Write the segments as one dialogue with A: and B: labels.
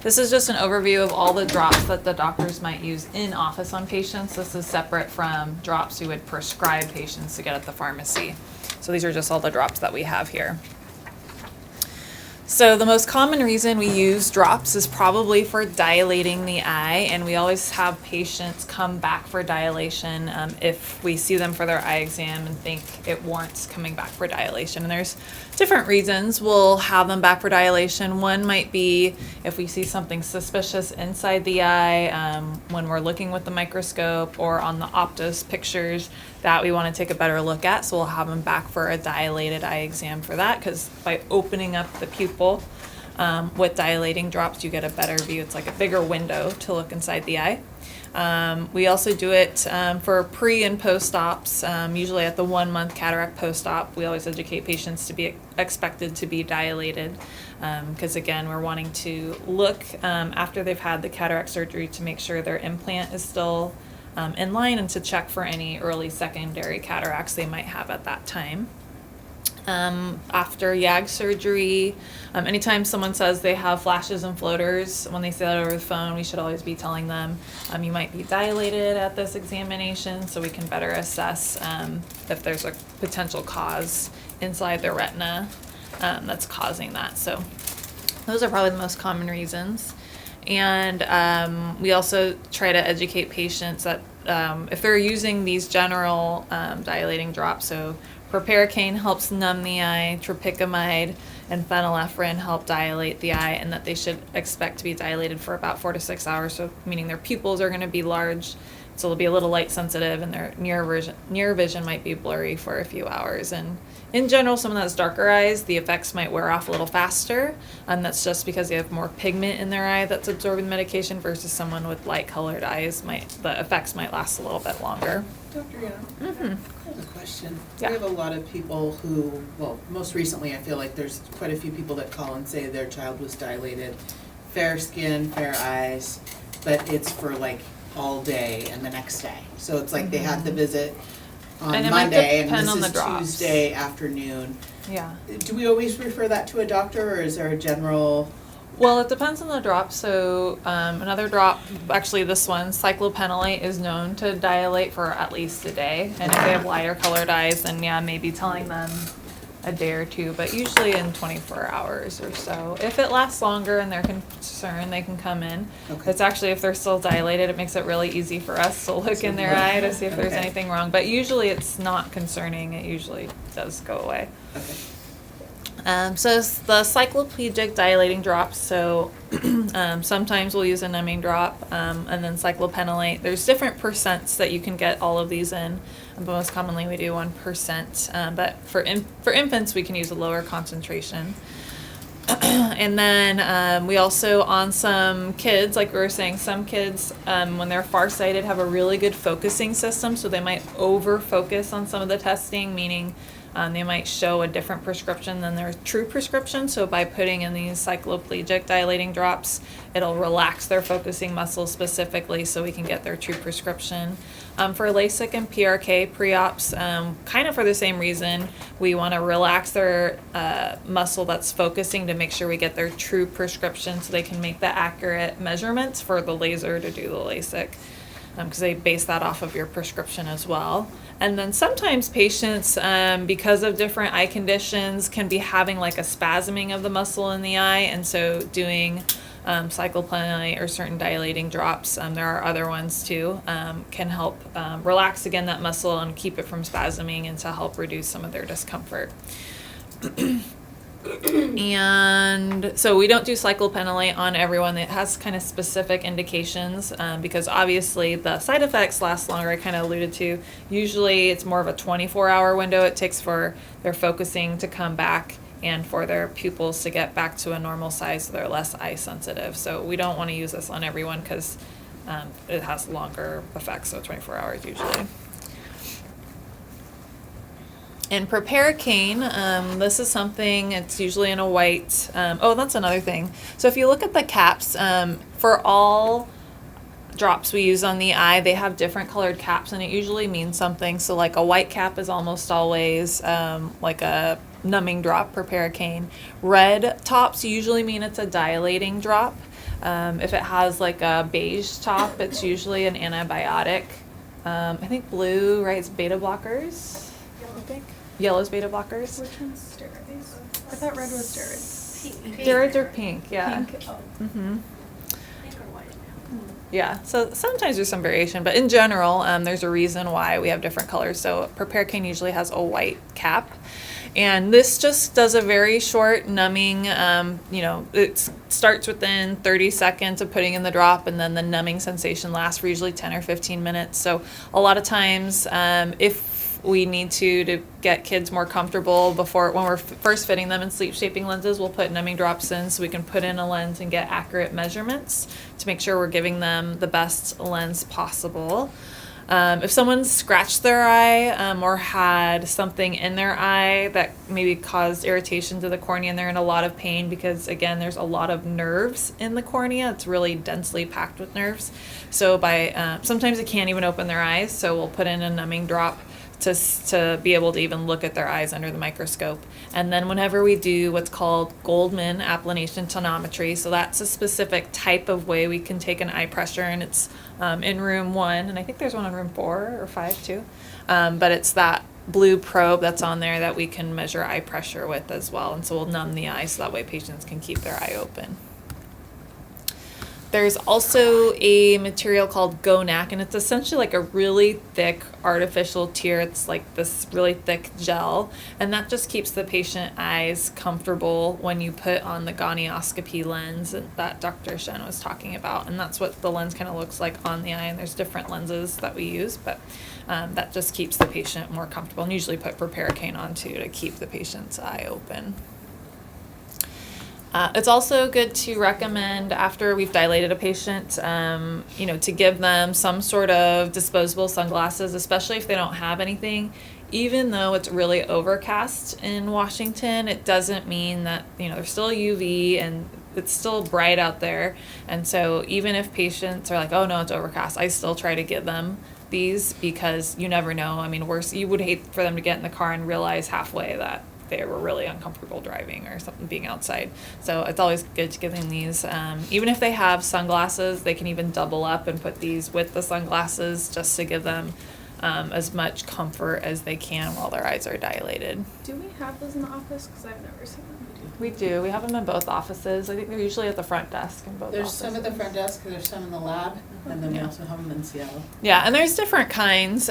A: This is just an overview of all the drops that the doctors might use in office on patients. This is separate from drops we would prescribe patients to get at the pharmacy. So these are just all the drops that we have here. So the most common reason we use drops is probably for dilating the eye, and we always have patients come back for dilation if we see them for their eye exam and think it warrants coming back for dilation. And there's different reasons we'll have them back for dilation. One might be if we see something suspicious inside the eye when we're looking with the microscope or on the Optos pictures that we want to take a better look at. So we'll have them back for a dilated eye exam for that, because by opening up the pupil with dilating drops, you get a better view. It's like a bigger window to look inside the eye. We also do it for pre and post-ops, usually at the 1 month cataract post-op. We always educate patients to be expected to be dilated because again, we're wanting to look after they've had the cataract surgery to make sure their implant is still in line and to check for any early secondary cataracts they might have at that time. After YAG surgery, anytime someone says they have flashes and floaters, when they say that over the phone, we should always be telling them you might be dilated at this examination, so we can better assess if there's a potential cause inside the retina that's causing that. So those are probably the most common reasons. And we also try to educate patients that if they're using these general dilating drops, so proparacaine helps numb the eye, tropicamide and phenylephrine help dilate the eye, and that they should expect to be dilated for about 4 to 6 hours, so meaning their pupils are going to be large, so they'll be a little light sensitive, and their near vision might be blurry for a few hours. And in general, someone that has darker eyes, the effects might wear off a little faster, and that's just because they have more pigment in their eye that's absorbing the medication, versus someone with light colored eyes, the effects might last a little bit longer.
B: Dr. Young, I have a question.
A: Yeah.
B: We have a lot of people who, well, most recently I feel like there's quite a few people that call and say their child was dilated, fair skin, fair eyes, but it's for like all day and the next day. So it's like they had the visit on
A: And it might
B: Monday and
A: depend
B: this
A: on
B: is
A: the drops.
B: Tuesday afternoon.
A: Yeah.
B: Do we always refer that to a doctor, or is there a general?
A: Well, it depends on the drop. So another drop, actually this one, cyclopentolate, is known to dilate for at least a day. And if they have lighter colored eyes, then yeah, maybe telling them a day or two, but usually in 24 hours or so. If it lasts longer and they're concerned, they can come in.
B: Okay.
A: It's actually, if they're still dilated, it makes it really easy for us to look in their eye to see if there's
B: Okay.
A: anything wrong. But usually it's not concerning. It usually does go away.
B: Okay.
A: So it's the cycloplegic dilating drops. So sometimes we'll use a numbing drop and then cyclopentolate. There's different percents that you can get all of these in, but most commonly we do 1%. But for infants, we can use a lower concentration. And then we also, on some kids, like we were saying, some kids, when they're farsighted, have a really good focusing system, so they might over-focus on some of the testing, meaning they might show a different prescription than their true prescription. So by putting in these cycloplegic dilating drops, it'll relax their focusing muscles specifically so we can get their true prescription. For LASIK and PRK pre-ops, kind of for the same reason, we want to relax their muscle that's focusing to make sure we get their true prescription so they can make the accurate measurements for the laser to do the LASIK, because they base that off of your prescription as well. And then sometimes patients, because of different eye conditions, can be having like a spasming of the muscle in the eye, and so doing cyclopentolate or certain dilating drops, there are other ones too, can help relax again that muscle and keep it from spasming and to help reduce some of their discomfort. And so we don't do cyclopentolate on everyone. It has kind of specific indications because obviously the side effects last longer. I kind of alluded to. Usually it's more of a 24-hour window it takes for their focusing to come back and for their pupils to get back to a normal size so they're less eye sensitive. So we don't want to use this on everyone because it has longer effects, so 24 hours usually. And proparacaine, this is something, it's usually in a white, oh, that's another thing. So if you look at the caps, for all drops we use on the eye, they have different colored caps, and it usually means something. So like a white cap is almost always like a numbing drop, proparacaine. Red tops usually mean it's a dilating drop. If it has like a beige top, it's usually an antibiotic. I think blue writes beta blockers. I think yellow's beta blockers.
C: Which one's steroids? I thought red was steroids.
A: Steroids are pink, yeah.
C: Pink. Oh.
A: Mm-hmm.
D: Pink or white.
A: Yeah, so sometimes there's some variation, but in general, there's a reason why we have different colors. So Prepare Cane usually has a white cap, and this just does a very short numbing. It starts within 30 seconds of putting in the drop, and then the numbing sensation lasts for usually 10 or 15 minutes. So a lot of times, if we need to get kids more comfortable when we're first fitting them in sleep shaping lenses, we'll put numbing drops in so we can put in a lens and get accurate measurements to make sure we're giving them the best lens possible. If someone's scratched their eye or had something in their eye that maybe caused irritation to the cornea and they're in a lot of pain because, again, there's a lot of nerves in the cornea. It's really densely packed with nerves. So sometimes they can't even open their eyes, so we'll put in a numbing drop to be able to even look at their eyes under the microscope. And then whenever we do what's called Goldman applanation tonometry, so that's a specific type of way we can take an eye pressure, and it's in room 1, and I think there's one in room 4 or 5 too. But it's that blue probe that's on there that we can measure eye pressure with as well, and so we'll numb the eye so that way patients can keep their eye open. There's also a material called Gonac, and it's essentially like a really thick artificial tear. It's like this really thick gel, and that just keeps the patient eyes comfortable when you put on the gonioscopy lens that Dr. Shen was talking about. And that's what the lens kind of looks like on the eye, and there's different lenses that we use, but that just keeps the patient more comfortable, and usually put Prepare Cane on too to keep the patient's eye open. It's also good to recommend after we've dilated a patient, to give them some sort of disposable sunglasses, especially if they don't have anything. Even though it's really overcast in Washington, it doesn't mean that, there's still UV and it's still bright out there. And so even if patients are like, oh no, it's overcast, I still try to give them these because you never know. I mean, you would hate for them to get in the car and realize halfway that they were really uncomfortable driving or something being outside. So it's always good to give them these. Even if they have sunglasses, they can even double up and put these with the sunglasses just to give them as much comfort as they can while their eyes are dilated.
C: Do we have those in the office? Because I've never seen them.
A: We do. We have them in both offices. I think they're usually at the front desk in both
B: There's
A: offices.
B: some at the front desk, there's some in the lab, and then we
A: Yeah.
B: also have them in Seattle.
A: Yeah, and there's different kinds.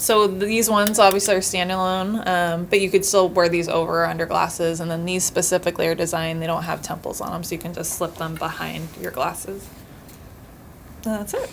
A: So these ones obviously are standalone, but you could still wear these over or under glasses. And then these specifically are designed, they don't have temples on them, so you can just slip them behind your glasses. And that's it.